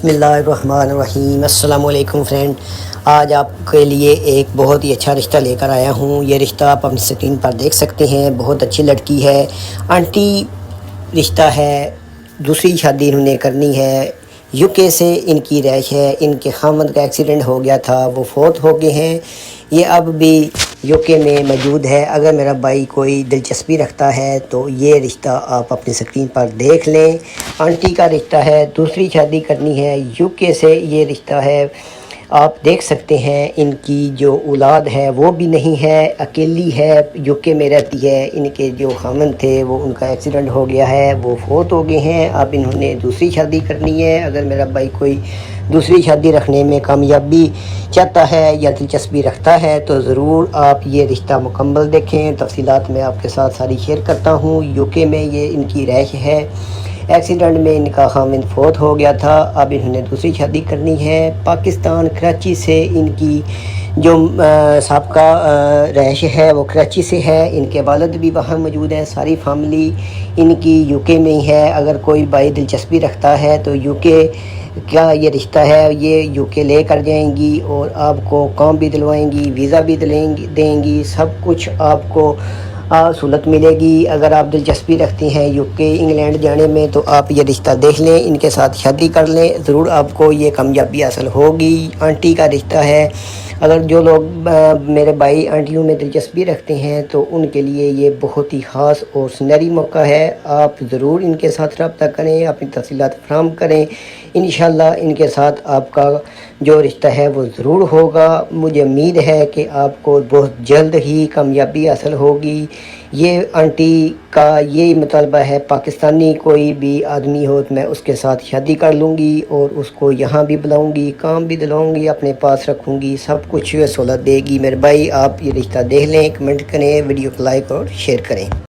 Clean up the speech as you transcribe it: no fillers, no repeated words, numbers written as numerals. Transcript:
بسم اللہ الرحمن الرحیم۔ السلام علیکم فرینڈ، آج آپ کے لیے ایک بہت ہی اچھا رشتہ لے کر آیا ہوں۔ یہ رشتہ آپ اپنی اسکرین پر دیکھ سکتے ہیں۔ بہت اچھی لڑکی ہے، آنٹی رشتہ ہے، دوسری شادی انہوں نے کرنی ہے۔ UK سے ان کی رہائش ہے۔ ان کے خاوند کا ایکسیڈنٹ ہو گیا تھا، وہ فوت ہو گئے ہیں۔ یہ اب بھی UK میں موجود ہے۔ اگر میرا بھائی کوئی دلچسپی رکھتا ہے تو یہ رشتہ آپ اپنی اسکرین پر دیکھ لیں۔ آنٹی کا رشتہ ہے، دوسری شادی کرنی ہے، UK سے یہ رشتہ ہے۔ آپ دیکھ سکتے ہیں ان کی جو اولاد ہے وہ بھی نہیں ہے، اکیلی ہے، UK میں رہتی ہے۔ ان کے جو خاوند تھے وہ ان کا ایکسیڈنٹ ہو گیا ہے، وہ فوت ہو گئے ہیں۔ اب انہوں نے دوسری شادی کرنی ہے۔ اگر میرا بھائی کوئی دوسری شادی رکھنے میں کامیابی چاہتا ہے یا دلچسپی رکھتا ہے تو ضرور آپ یہ رشتہ مکمل دیکھیں۔ تفصیلات میں آپ کے ساتھ ساری شیئر کرتا ہوں۔ UK میں یہ ان کی رہائش ہے۔ ایکسیڈنٹ میں ان کا خاوند فوت ہو گیا تھا، اب انہوں نے دوسری شادی کرنی ہے۔ پاکستان کراچی سے ان کی جو سابقہ رہائش ہے وہ کراچی سے ہے۔ ان کے والد بھی وہاں موجود ہیں، ساری فیملی ان کی UK میں ہی ہے۔ اگر کوئی بھائی دلچسپی رکھتا ہے تو UK کا یہ رشتہ ہے، یہ UK لے کر جائیں گی اور آپ کو کام بھی دلوائیں گی، ویزا بھی دیں گی، سب کچھ آپ کو سہولت ملے گی۔ اگر آپ دلچسپی رکھتے ہیں UK انگلینڈ جانے میں تو آپ یہ رشتہ دیکھ لیں، ان کے ساتھ شادی کر لیں، ضرور آپ کو یہ کامیابی حاصل ہوگی۔ آنٹی کا رشتہ ہے۔ اگر جو لوگ میرے بھائی آنٹیوں میں دلچسپی رکھتے ہیں تو ان کے لیے یہ بہت ہی خاص اور سنہری موقع ہے۔ آپ ضرور ان کے ساتھ رابطہ کریں، اپنی تفصیلات فراہم کریں۔ انشاءاللہ ان کے ساتھ آپ کا جو رشتہ ہے وہ ضرور ہوگا۔ مجھے امید ہے کہ آپ کو بہت جلد ہی کامیابی حاصل ہوگی۔ یہ آنٹی کا یہ مطالبہ ہے، پاکستانی کوئی بھی آدمی ہو تو میں اس کے ساتھ شادی کر لوں گی اور اس کو یہاں بھی بلاؤں گی، کام بھی دلاؤں گی، اپنے پاس رکھوں گی، سب کچھ سہولت دے گی۔ میرے بھائی آپ یہ رشتہ دیکھ لیں، کمنٹ کریں، ویڈیو کو لائک اور شیئر کریں۔